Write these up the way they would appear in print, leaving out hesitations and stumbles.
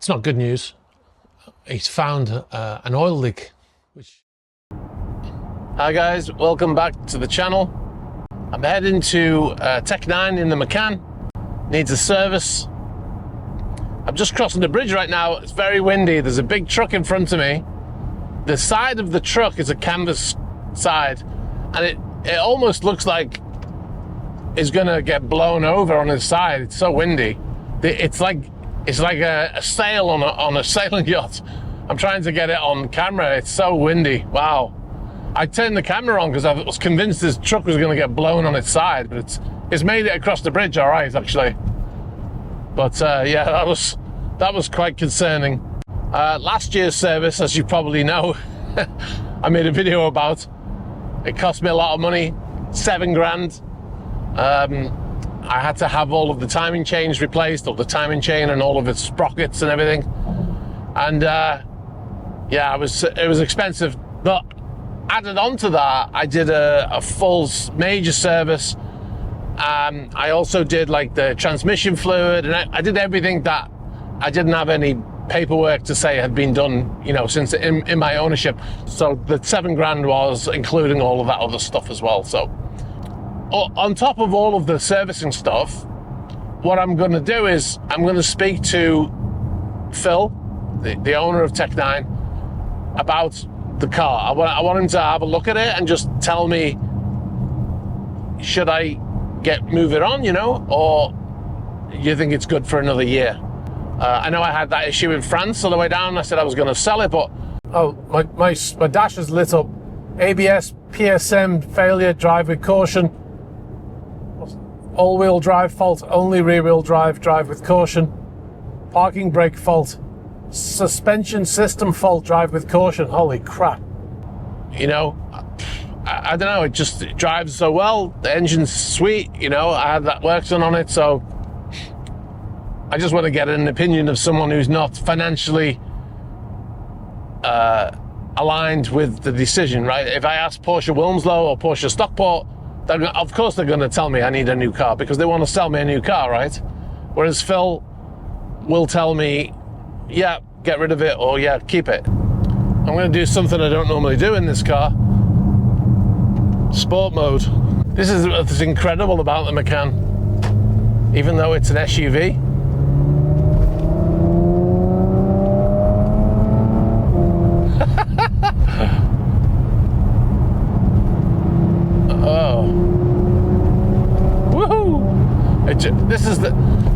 It's not good news. He's found an oil leak. Hi guys, welcome back to the channel. I'm heading to Tech 9 in the Macan. Needs a service. I'm just crossing the bridge right now. It's very windy. There's a big truck in front of me. The side of the truck is a canvas side, and it almost looks like it's gonna get blown over on its side. It's so windy. It's like a sail on a sailing yacht. I'm trying to get it on camera. It's so windy. Wow. I turned the camera on because I was convinced this truck was going to get blown on its side, but it's made it across the bridge all right, actually. But yeah, that was quite concerning. Last year's service, as you probably know, I made a video about. It cost me a lot of money, 7 grand. I had to have all of the timing chains replaced, all the timing chain and all of its sprockets and everything. And yeah, it was expensive. But added on to that, I did a full major service. I also did like the transmission fluid, and I did everything that I didn't have any paperwork to say had been done, you know, since in my ownership. So the 7 grand was including all of that other stuff as well. So on top of all of the servicing stuff, what I'm going to do is I'm going to speak to Phil, the owner of Tech 9, about the car. I want him to have a look at it and just tell me, should I move it on, you know, or you think it's good for another year? I know I had that issue in France on the way down. I said I was going to sell it, but oh, my dash is lit up. ABS, PSM failure, drive with caution. All-wheel drive fault, only rear-wheel drive, drive with caution. Parking brake fault. Suspension system fault, drive with caution. Holy crap. You know, I don't know, it drives so well. The engine's sweet, you know, I had that work done on it, so I just want to get an opinion of someone who's not financially aligned with the decision, right? If I ask Porsche Wilmslow or Porsche Stockport, of course they're going to tell me I need a new car because they want to sell me a new car, right? Whereas Phil will tell me, yeah, get rid of it, or yeah, keep it. I'm going to do something I don't normally do in this car. Sport mode. This is what's incredible about the Macan. Even though it's an SUV,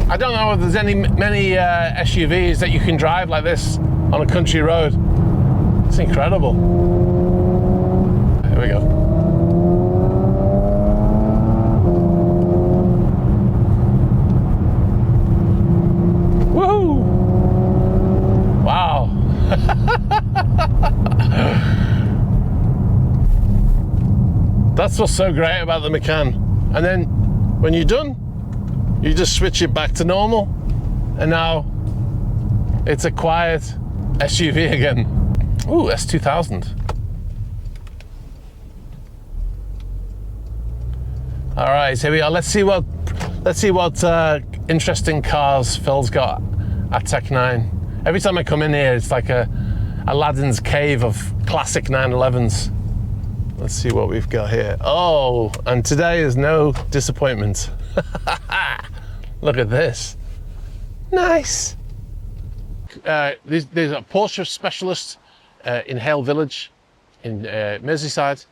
I don't know if there's many SUVs that you can drive like this on a country road. It's incredible. Here we go. Woohoo! Wow. That's what's so great about the Macan. And then when you're done, you just switch it back to normal, and now it's a quiet SUV again. Ooh, S2000. All right, here we are. Let's see what interesting cars Phil's got at Tech 9. Every time I come in here, it's like a Aladdin's cave of classic 911s. Let's see what we've got here. Oh, and today is no disappointment. Look at this. Nice. There's a Porsche Specialists in Hale Village in Merseyside.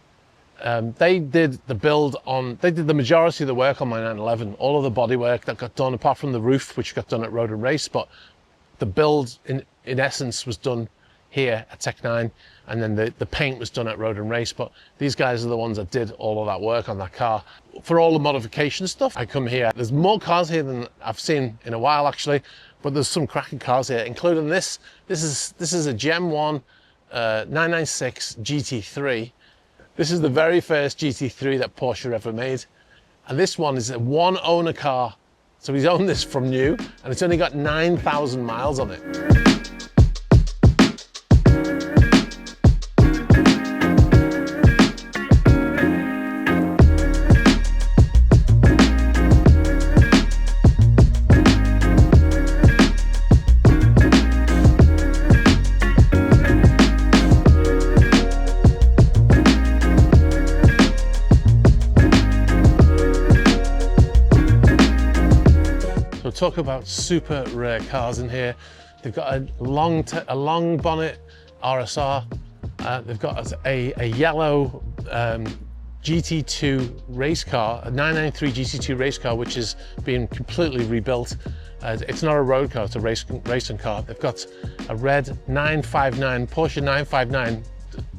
They did the majority of the work on my 911. All of the body work that got done, apart from the roof, which got done at Road and Race, but the build in essence was done here at Tech 9, and then the paint was done at Road and Race. But these guys are the ones that did all of that work on that car. For all the modification stuff, I come here. There's more cars here than I've seen in a while, actually, but there's some cracking cars here, including this. This is a Gem 1 996 GT3. This is the very first GT3 that Porsche ever made, and this one is a one owner car. So he's owned this from new, and it's only got 9,000 miles on it. talk about super rare cars in here. They've got a long bonnet RSR. They've got a yellow GT2 race car, a 993 GT2 race car, which is being completely rebuilt. It's not a road car, it's a racing car. They've got a red 959, Porsche 959,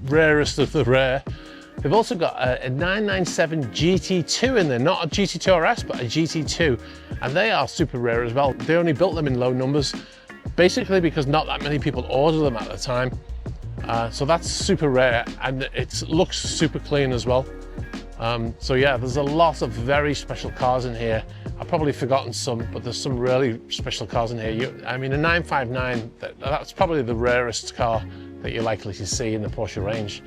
rarest of the rare. They've also got a 997 GT2 in there, not a GT2 RS, but a GT2. And they are super rare as well. They only built them in low numbers, basically because not that many people ordered them at the time. So that's super rare, and it looks super clean as well. So yeah, there's a lot of very special cars in here. I've probably forgotten some, but there's some really special cars in here. I mean, a 959, that's probably the rarest car that you're likely to see in the Porsche range.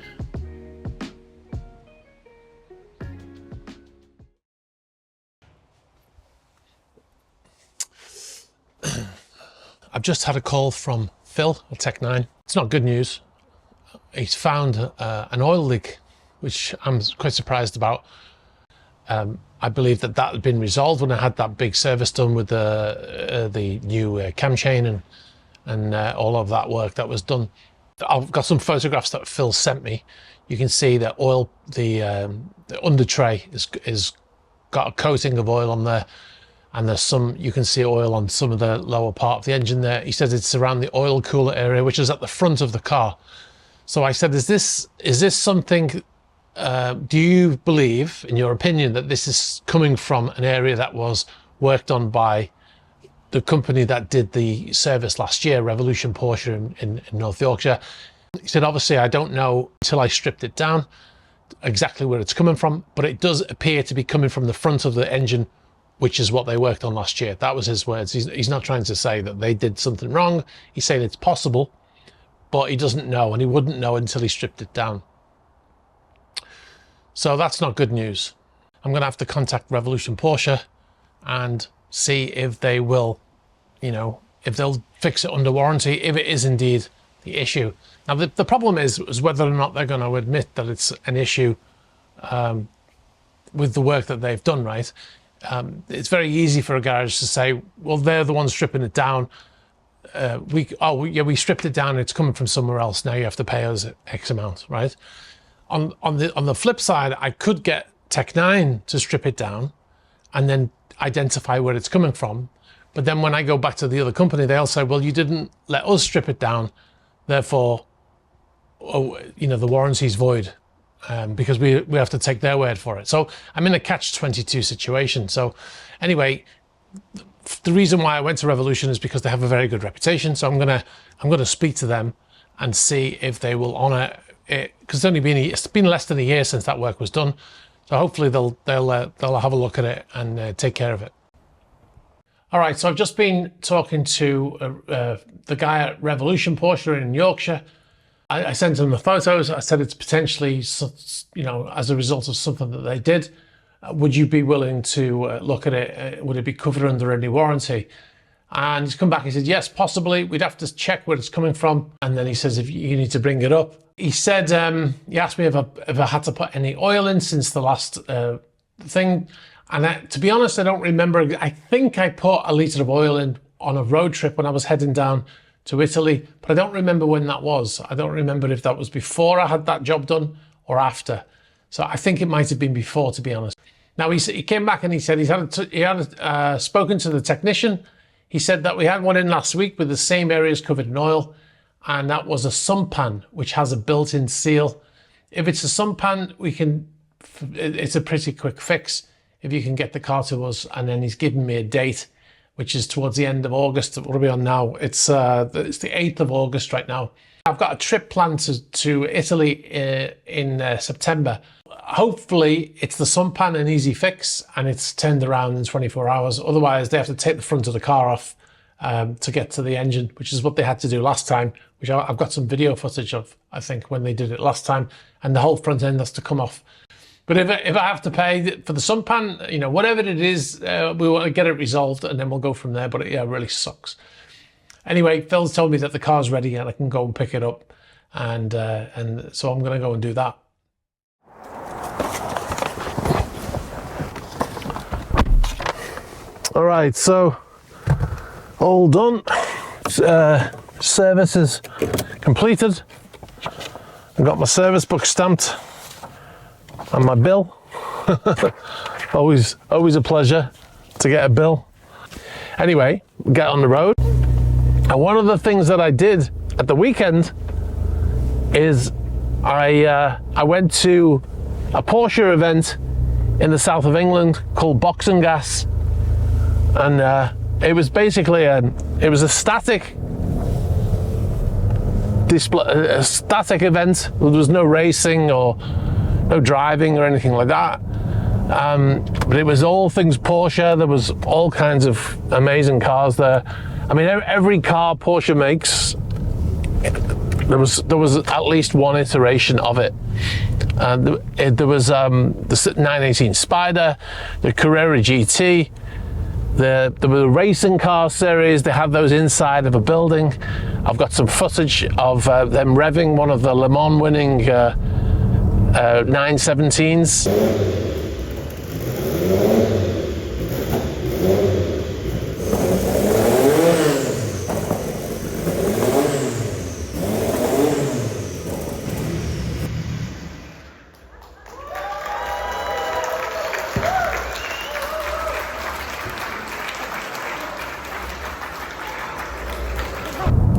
I've just had a call from Phil at Tech9. It's not good news. He's found an oil leak, which I'm quite surprised about. I believe that had been resolved when I had that big service done with the new cam chain and all of that work that was done. I've got some photographs that Phil sent me. You can see that oil, the under tray is got a coating of oil on there, and there's some, you can see oil on some of the lower part of the engine there. He says it's around the oil cooler area, which is at the front of the car. So I said, is this something, do you believe, in your opinion, that this is coming from an area that was worked on by the company that did the service last year, Revolution Porsche in North Yorkshire? He said, obviously, I don't know until I stripped it down exactly where it's coming from, but it does appear to be coming from the front of the engine, which is what they worked on last year. That was his words. He's not trying to say that they did something wrong. He's saying it's possible, but he doesn't know, and he wouldn't know until he stripped it down. So that's not good news. I'm going to have to contact Revolution Porsche and see if they will, if they'll fix it under warranty, if it is indeed the issue. Now, the problem is whether or not they're going to admit that it's an issue with the work that they've done, right? It's very easy for a garage to say, well, they're the ones stripping it down. We stripped it down, it's coming from somewhere else, now you have to pay us X amount, right? On the flip side, I could get Tech9 to strip it down and then identify where it's coming from. But then when I go back to the other company, they'll say, well, you didn't let us strip it down, therefore, the warranty's void, because we have to take their word for it. So I'm in a catch-22 situation. So anyway, the reason why I went to Revolution is because they have a very good reputation. So I'm gonna speak to them and see if they will honour it, because it's been less than a year since that work was done. So hopefully they'll have a look at it and take care of it. All right, so I've just been talking to the guy at Revolution Porsche in Yorkshire. I sent him the photos. I said it's potentially, as a result of something that they did. Would you be willing to look at it? Would it be covered under any warranty? And he's come back, he said, yes, possibly. We'd have to check where it's coming from. And then he says, if you need to bring it up. He said, he asked me if I had to put any oil in since the last thing. And to be honest, I don't remember. I think I put a litre of oil in on a road trip when I was heading down to Italy, but I don't remember when that was. I don't remember if that was before I had that job done or after. So I think it might have been before, to be honest. Now he came back and he said he had spoken to the technician. He said that we had one in last week with the same areas covered in oil, and that was a sumpan, which has a built-in seal. If it's a sumpan, it's a pretty quick fix if you can get the car to us. And then he's given me a date, which is towards the end of August. What are we on now? It's the 8th of August right now. I've got a trip planned to Italy in September. Hopefully it's the sumpan, an easy fix, and it's turned around in 24 hours. Otherwise, they have to take the front of the car off to get to the engine, which is what they had to do last time, which I've got some video footage of, I think, when they did it last time, and the whole front end has to come off. But if I have to pay for the sumpan, whatever it is, we want to get it resolved and then we'll go from there. But it really sucks. Anyway, Phil's told me that the car's ready and I can go and pick it up. And so I'm going to go and do that. All right, so all done. Service is completed. I got my service book stamped and my bill. always a pleasure to get a bill. Anyway, get on the road. And one of the things that I did at the weekend is I went to a Porsche event in the south of England called Box and Gas, and it was basically it was a static display, a static event. There was no racing or no driving or anything like that, but it was all things Porsche. There was all kinds of amazing cars there. I mean, every car Porsche makes, there was at least one iteration of it. There was the 918 Spider, the Carrera GT, there were the racing car series. They have those inside of a building. I've got some footage of them revving one of the Le Mans winning 917s.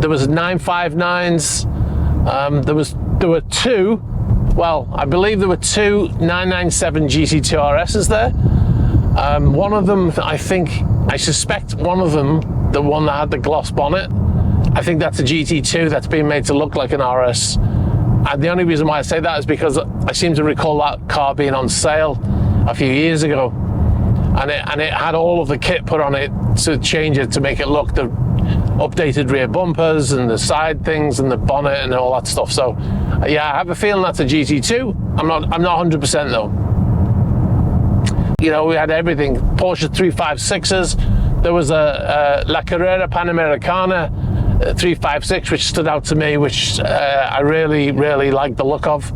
There was 959s. There were two. Well, I believe there were two 997 GT2 RSs there. One of them, I suspect one of them, the one that had the gloss bonnet, I think that's a GT2 that's been made to look like an RS. And the only reason why I say that is because I seem to recall that car being on sale a few years ago, and it had all of the kit put on it to change it to make it look the updated rear bumpers and the side things and the bonnet and all that stuff. So yeah, I have a feeling that's a GT2. I'm not 100% though. You know, we had everything. Porsche 356s. There was a La Carrera Panamericana 356, which stood out to me, which I really liked the look of.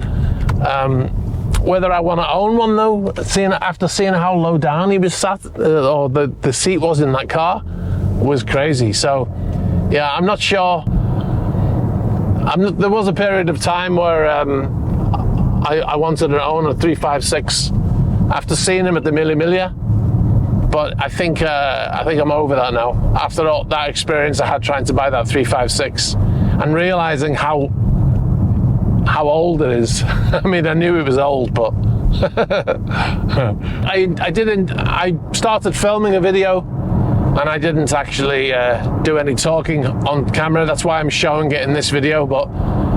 Whether I want to own one though, after seeing how low down he was sat, or the seat was in that car, was crazy. So yeah, I'm not sure. There was a period of time where I wanted to own a 356 after seeing him at the Mille Miglia, but I think I'm over that now. After all that experience I had trying to buy that 356 and realizing how old it is. I mean, I knew it was old, but I started filming a video and I didn't actually do any talking on camera. That's why I'm showing it in this video. But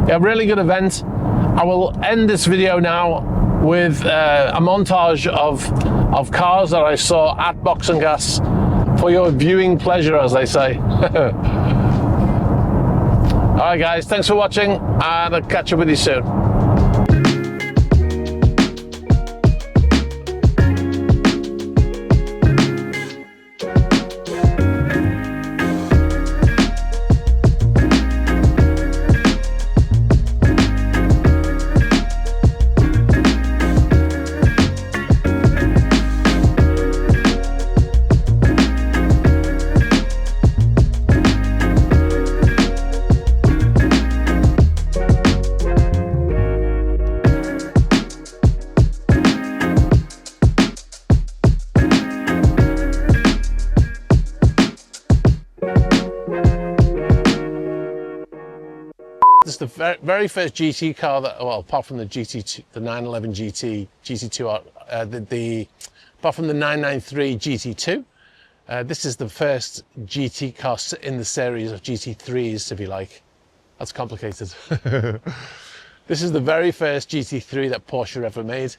yeah, really good event. I will end this video now with a montage of cars that I saw at Box and Gas for your viewing pleasure, as they say. All right, guys, thanks for watching, and I'll catch up with you soon. This is the very first GT car that, well, apart from the GT2, the 911 GT, GT2, apart from the 993 GT2, this is the first GT car in the series of GT3s, if you like. That's complicated. This is the very first GT3 that Porsche ever made.